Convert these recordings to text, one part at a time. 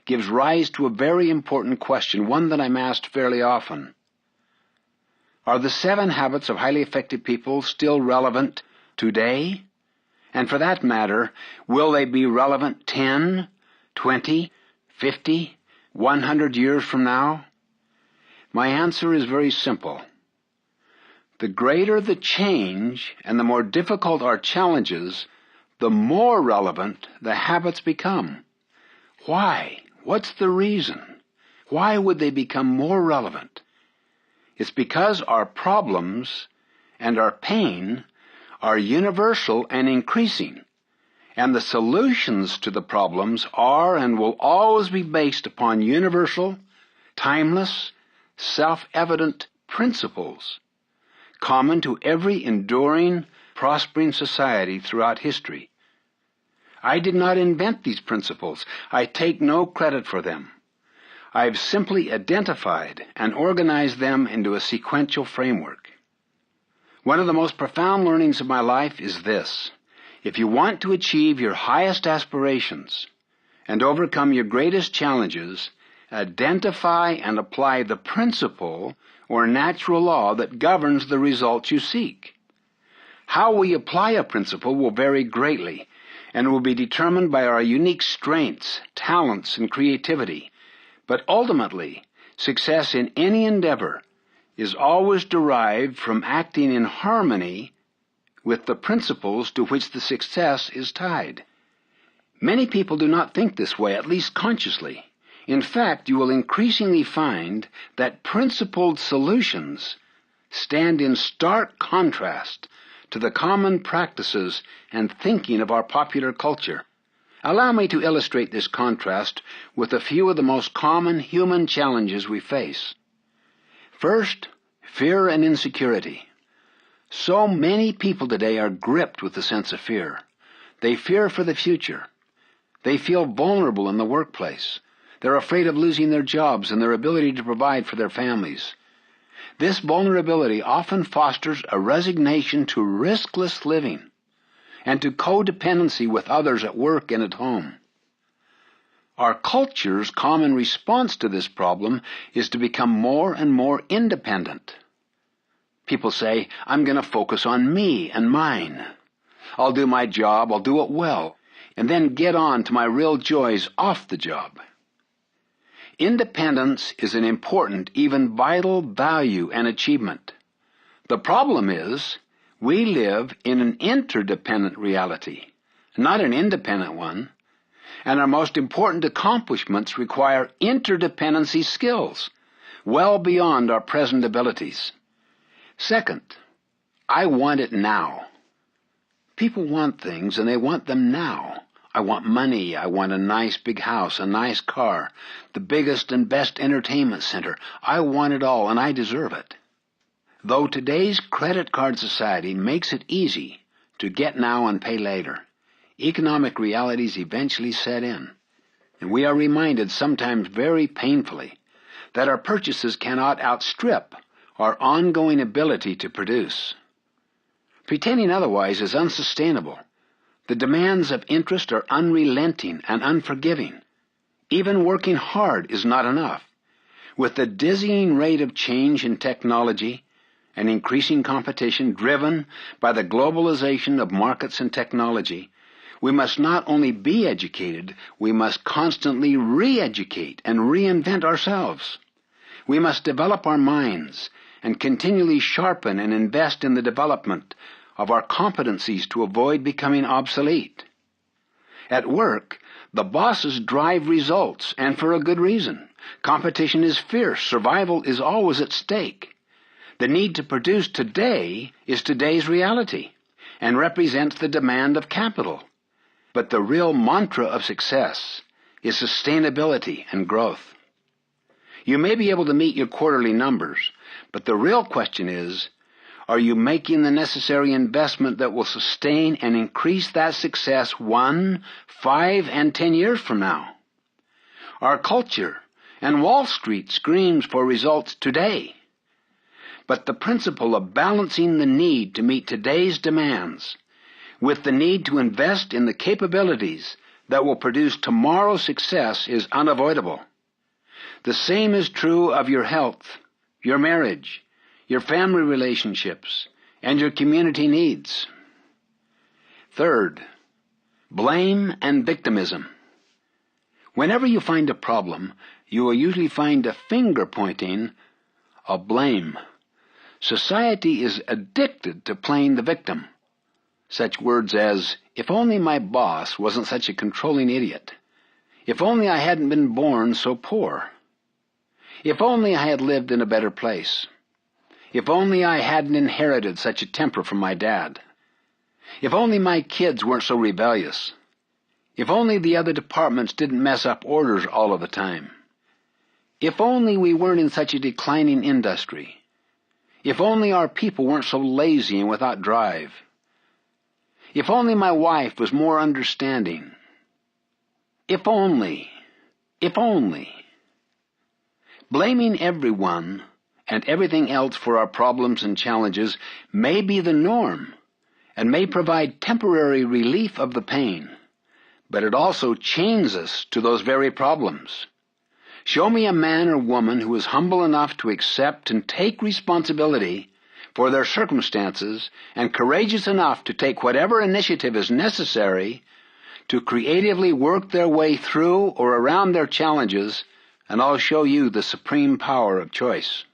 gives rise to a very important question, one that I'm asked fairly often. Are the 7 habits of highly effective people still relevant today? And for that matter, will they be relevant 10, 20, 50, 100 years from now? My answer is very simple. The greater the change and the more difficult our challenges, the more relevant the habits become. Why? What's the reason? Why would they become more relevant? It's because our problems and our pain are universal and increasing, and the solutions to the problems are and will always be based upon universal, timeless, self-evident principles common to every enduring, prospering society throughout history. I did not invent these principles. I take no credit for them. I've simply identified and organized them into a sequential framework. One of the most profound learnings of my life is this. If you want to achieve your highest aspirations and overcome your greatest challenges, identify and apply the principle or natural law that governs the results you seek. How we apply a principle will vary greatly and will be determined by our unique strengths, talents, and creativity. But ultimately, success in any endeavor is always derived from acting in harmony with the principles to which the success is tied. Many people do not think this way, at least consciously. In fact, you will increasingly find that principled solutions stand in stark contrast to the common practices and thinking of our popular culture. Allow me to illustrate this contrast with a few of the most common human challenges we face. First, fear and insecurity. So many people today are gripped with the sense of fear. They fear for the future. They feel vulnerable in the workplace. They're afraid of losing their jobs and their ability to provide for their families. This vulnerability often fosters a resignation to riskless living and to codependency with others at work and at home. Our culture's common response to this problem is to become more and more independent. People say, I'm going to focus on me and mine. I'll do my job, I'll do it well, and then get on to my real joys off the job. Independence is an important, even vital value and achievement. The problem is, we live in an interdependent reality, not an independent one, and our most important accomplishments require interdependency skills, well beyond our present abilities. Second, I want it now. People want things, and they want them now. I want money, I want a nice big house, a nice car, the biggest and best entertainment center. I want it all, and I deserve it. Though today's credit card society makes it easy to get now and pay later, economic realities eventually set in, and we are reminded sometimes very painfully that our purchases cannot outstrip our ongoing ability to produce. Pretending otherwise is unsustainable. The demands of interest are unrelenting and unforgiving. Even working hard is not enough. With the dizzying rate of change in technology and increasing competition driven by the globalization of markets and technology, we must not only be educated, we must constantly re-educate and reinvent ourselves. We must develop our minds and continually sharpen and invest in the development of our competencies to avoid becoming obsolete. At work, the bosses drive results, and for a good reason. Competition is fierce. Survival is always at stake. The need to produce today is today's reality and represents the demand of capital. But the real mantra of success is sustainability and growth. You may be able to meet your quarterly numbers, but the real question is, are you making the necessary investment that will sustain and increase that success 1, 5, and 10 years from now? Our culture and Wall Street screams for results today. But the principle of balancing the need to meet today's demands with the need to invest in the capabilities that will produce tomorrow's success is unavoidable. The same is true of your health, your marriage, your family relationships, and your community needs. Third, blame and victimism. Whenever you find a problem, you will usually find a finger pointing of blame. Society is addicted to playing the victim. Such words as, if only my boss wasn't such a controlling idiot. If only I hadn't been born so poor. If only I had lived in a better place. If only I hadn't inherited such a temper from my dad. If only my kids weren't so rebellious. If only the other departments didn't mess up orders all of the time. If only we weren't in such a declining industry. If only our people weren't so lazy and without drive. If only my wife was more understanding. If only. Blaming everyone and everything else for our problems and challenges may be the norm and may provide temporary relief of the pain, but it also chains us to those very problems. Show me a man or woman who is humble enough to accept and take responsibility for their circumstances and courageous enough to take whatever initiative is necessary to creatively work their way through or around their challenges, and I'll show you the supreme power of choice.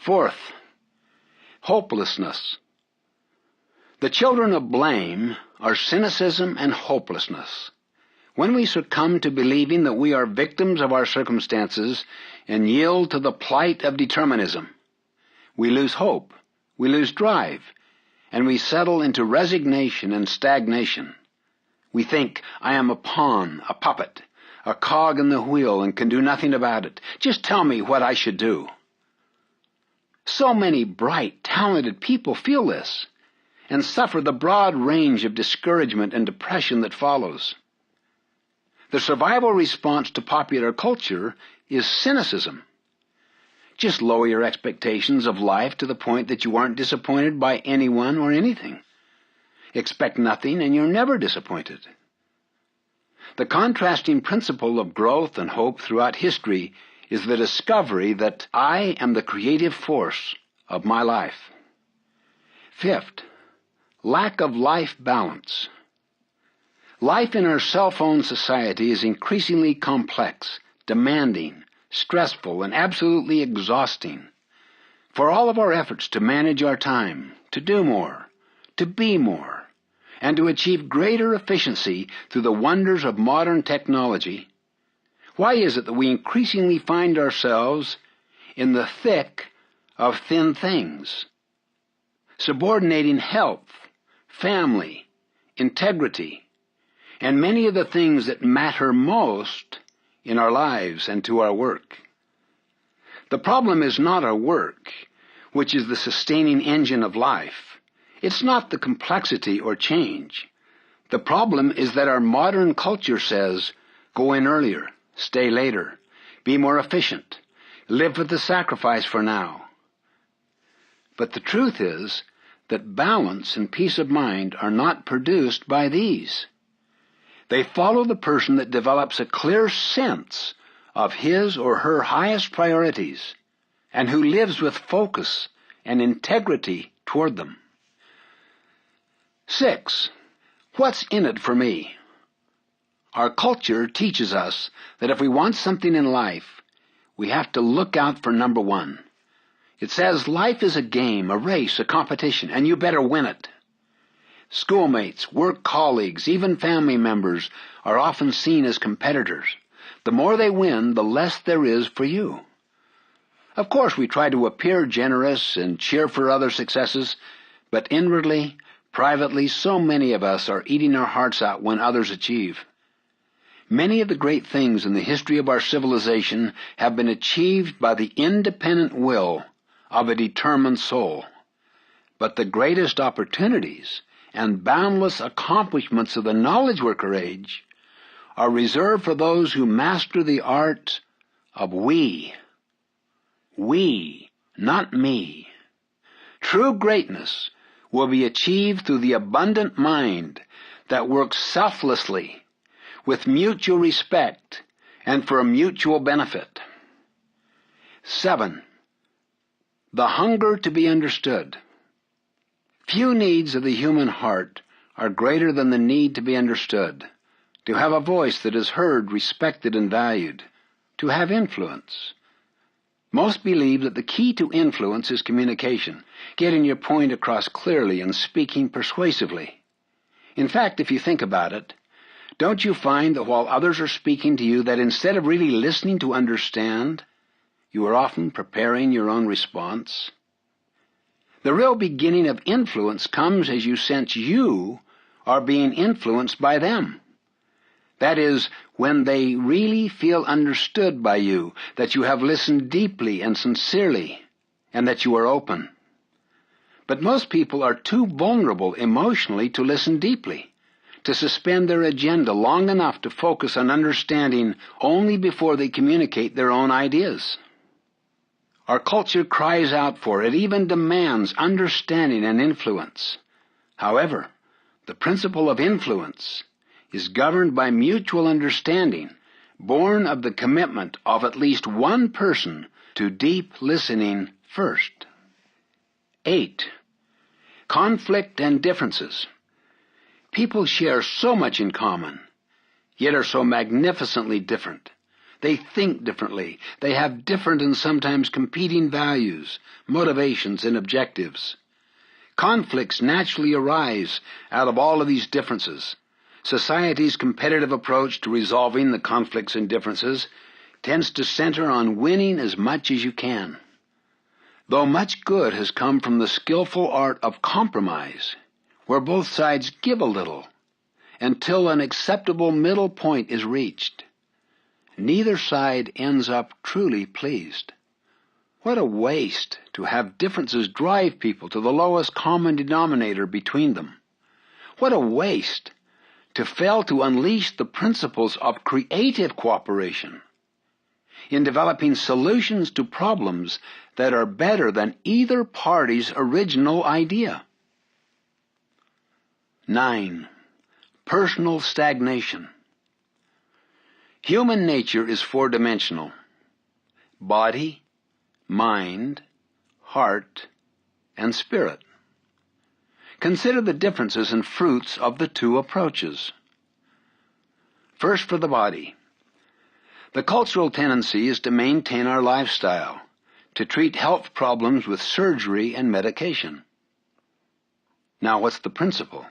Fourth, hopelessness. The children of blame are cynicism and hopelessness. When we succumb to believing that we are victims of our circumstances and yield to the plight of determinism, we lose hope, we lose drive, and we settle into resignation and stagnation. We think, I am a pawn, a puppet, a cog in the wheel, and can do nothing about it. Just tell me what I should do. So many bright, talented people feel this and suffer the broad range of discouragement and depression that follows. The survival response to popular culture is cynicism. Just lower your expectations of life to the point that you aren't disappointed by anyone or anything. Expect nothing and you're never disappointed. The contrasting principle of growth and hope throughout history is the discovery that I am the creative force of my life. Fifth, lack of life balance. Life in our cell-phone society is increasingly complex, demanding, stressful, and absolutely exhausting. For all of our efforts to manage our time, to do more, to be more, and to achieve greater efficiency through the wonders of modern technology, why is it that we increasingly find ourselves in the thick of thin things, subordinating health, family, integrity, and many of the things that matter most in our lives and to our work? The problem is not our work, which is the sustaining engine of life. It's not the complexity or change. The problem is that our modern culture says, go in earlier, stay later, be more efficient, live with the sacrifice for now. But the truth is that balance and peace of mind are not produced by these. They follow the person that develops a clear sense of his or her highest priorities and who lives with focus and integrity toward them. 6. What's in it for me? Our culture teaches us that if we want something in life, we have to look out for number one. It says life is a game, a race, a competition, and you better win it. Schoolmates, work colleagues, even family members are often seen as competitors. The more they win, the less there is for you. Of course, we try to appear generous and cheer for other successes, but inwardly, privately, so many of us are eating our hearts out when others achieve. Many of the great things in the history of our civilization have been achieved by the independent will of a determined soul. But the greatest opportunities and boundless accomplishments of the knowledge worker age are reserved for those who master the art of we. We, not me. True greatness will be achieved through the abundant mind that works selflessly with mutual respect and for a mutual benefit. 7. The hunger to be understood. Few needs of the human heart are greater than the need to be understood, to have a voice that is heard, respected, and valued, to have influence. Most believe that the key to influence is communication, getting your point across clearly and speaking persuasively. In fact, if you think about it, don't you find that while others are speaking to you, that instead of really listening to understand, you are often preparing your own response? The real beginning of influence comes as you sense you are being influenced by them. That is, when they really feel understood by you, that you have listened deeply and sincerely, and that you are open. But most people are too vulnerable emotionally to listen deeply, to suspend their agenda long enough to focus on understanding only before they communicate their own ideas. Our culture cries out for it, even demands understanding and influence. However, the principle of influence is governed by mutual understanding, born of the commitment of at least one person to deep listening first. 8. Conflict and differences. People share so much in common, yet are so magnificently different. They think differently. They have different and sometimes competing values, motivations, and objectives. Conflicts naturally arise out of all of these differences. Society's competitive approach to resolving the conflicts and differences tends to center on winning as much as you can. Though much good has come from the skillful art of compromise, where both sides give a little, until an acceptable middle point is reached, neither side ends up truly pleased. What a waste to have differences drive people to the lowest common denominator between them. What a waste to fail to unleash the principles of creative cooperation in developing solutions to problems that are better than either party's original idea. 9. Personal stagnation. Human nature is four-dimensional: body, mind, heart, and spirit. Consider the differences and fruits of the two approaches. First, for the body. The cultural tendency is to maintain our lifestyle, to treat health problems with surgery and medication. Now, what's the principle?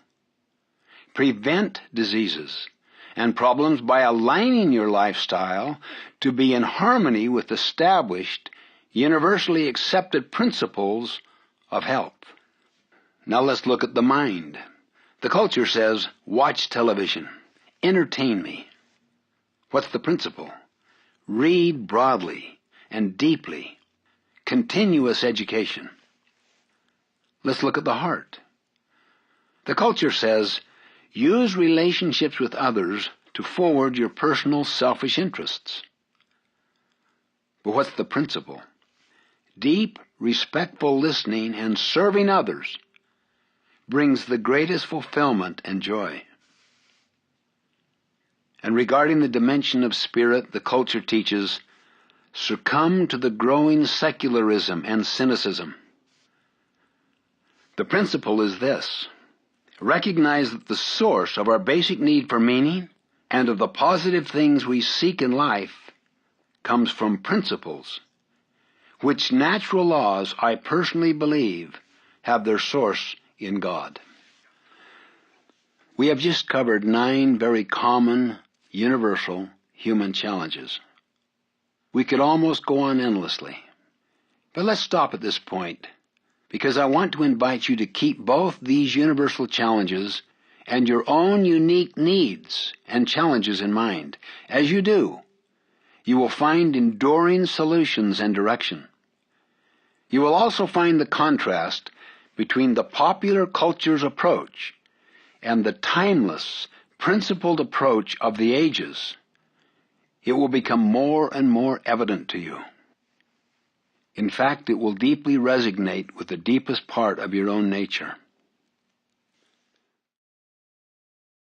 Prevent diseases and problems by aligning your lifestyle to be in harmony with established, universally accepted principles of health. Now let's look at the mind. The culture says, watch television, entertain me. What's the principle? Read broadly and deeply, continuous education. Let's look at the heart. The culture says, use relationships with others to forward your personal selfish interests. But what's the principle? Deep, respectful listening and serving others brings the greatest fulfillment and joy. And regarding the dimension of spirit, the culture teaches, succumb to the growing secularism and cynicism. The principle is this: recognize that the source of our basic need for meaning and of the positive things we seek in life comes from principles, which natural laws, I personally believe, have their source in God. We have just covered 9 very common, universal human challenges. We could almost go on endlessly. But let's stop at this point, because I want to invite you to keep both these universal challenges and your own unique needs and challenges in mind. As you do, you will find enduring solutions and direction. You will also find the contrast between the popular culture's approach and the timeless, principled approach of the ages. It will become more and more evident to you. In fact, it will deeply resonate with the deepest part of your own nature.